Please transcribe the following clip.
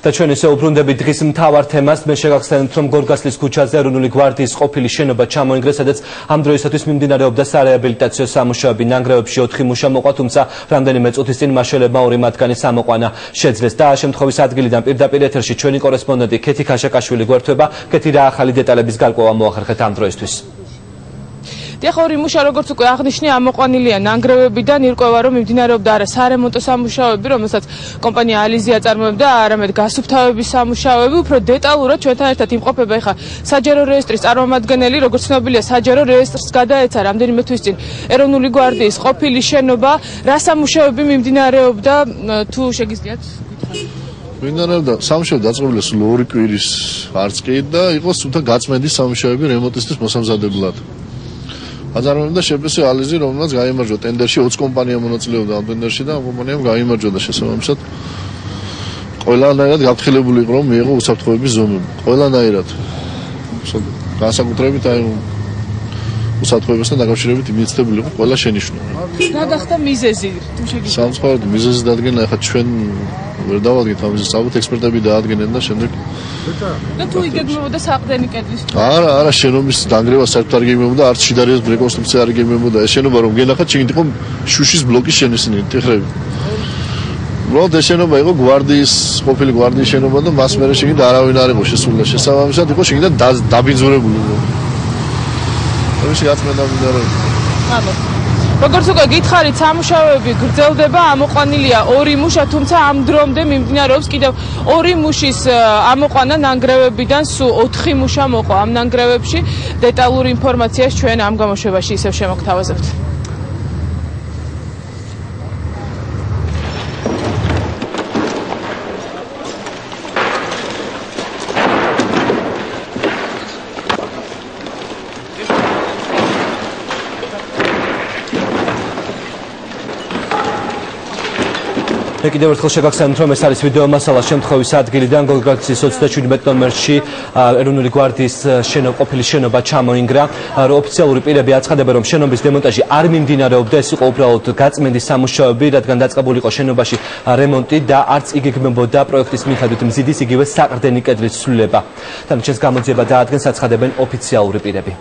და ჩვენ ისე უბრუნდებით დღის მთავარ თემას. მე შეგახსენებთ, რომ გორგასლის ქუჩაზე ეროვნული გვარდიის ყოფილი შენობა ჩამოინგრეს, სადაც ამ დროისათვის მიმდინარეობდა სარეაბილიტაციო სამუშაოები. ნანგრევებში 4 მუშა მოყვა, თუმცა რამდენიმე წუთის წინ მაშველებმა 2 მათგანი სამოყვანა შეძლეს. და შემთხვევის ადგილიდან პირდაპირ ეთერში ჩვენი კორესპონდენტი ქეთი ქაშაკაშვილი გვერდება. ქეთი, რა ახალი დეტალების გარკვევა მოახერხეთ ამ დროისთვის? ორი მუშა, როგორც უკვე აღნიშნე, ამოყვანილია ნანგრევებიდან. ირკვევა, რომ მიმდინარეობდა არა სარემონტო სამუშაოები, რომელსაც კომპანია ალიზია წარმოებდა, არამედ გასუფთავების სამუშაოები. უფრო დეტალურად ჩვენთან ერთად იმყოფება ეხლა საჯარო რეესტრის წარმომადგენელი. როგორც ცნობილია, საჯარო რეესტრს გადაეცა რამდენიმე თვის წინ ეროვნული გვარდიის ყოფილი შენობა. რა სამუშაოები მიმდინარეობდა, თუ შეგიძლიათ გითხრათ? მიმდინარეობდა სამუშაოები დაწყებულა სულ 2 კვირის არც კი და იყო სულთა გაწმენდის სამუშაოები რემონტისთვის მოსამზადებლად. აზარმებდა შეფსე ალიზი, რომელმაც გაიმარჯვა ტენდერში 20 კომპანია მონაწილეობდა ამ ტენდერში და ამ კომპანიამ გაიმარჯვა და შესაბამისად ყველანაირად გაფრთხილებული იყო რომ მიიღო უსაფრთხოების ზომები. ყველანაირად. განსაკუთრებით აი უსაფრთხოებასთან დაკავშირებით იმეცდებული იყო ყველა შენიშვნა. რა გახდა მიზეზი? თუ შეგიძლიათ. სამწუხაროდ მიზეზი დადგენა ახლა ჩვენ ვერ დავადგეთ ამის საბუთს ექსპერტები დაადგენენ და შემდეგ და თუ იგეგმებოდა საყრდენი კედლის? არა, შენობის დანგრევა საერთოდ არ იგეგმებოდა, არც შედარების რეკონსტრუქცია არ იგეგმებოდა. ეს შენობა რომ გენახათ, შეგიძლიათ იყო შუშის ბლოკის შენიშნილი ტეხრები. უბრალოდ ეს შენობა იყო გვარდიის, ყოფილი გვარდიის შენობა და მას მერე შეგიძლიათ არავინ არ იყო შესული. შესაბამისად იყო შეგიძლიათ დაბინძურებული. ეს გაწმენდა მინდა. როგორც უკვე გითხარით, სამუშაოები გრძელდება, ამოყვანილია 2 მუშა, თუმცა ამ დრომდე მიმდინარეობს კიდევ 2 მუშის ამოყვანა ნანგრევებიდან, სულ 4 მუშა მოყვა ამ ნანგრევებში. დეტალური ინფორმაციას ჩვენ ამ გამოშვებაში ისევ შემოგთავაზებთ. მე კიდევ ერთხელ შეგახსენებთ, რომ ეს არის ვიდეო მასალა შემთხვევის ადგილიდან გორგასლის 37 ნომერში ეროვნული გვარდიის ყოფილი შენობა ჩამოინგრა. ოფიციალური პირები აცხადებენ, რომ შენობის დემონტაჟი არ მიმდინარეობდა, ეს იყო უბრალოდ გაწმენდის სამუშაოები, რადგან დაწყებული იყო შენობაში რემონტი და არც იგეგმებოდა პროექტის მიხედვით მზიდის იგივე საყრდენი კედლის ცვლილება. თან ჩვენს გამოძიება დაადგენს, აცხადებენ ოფიციალური პირები.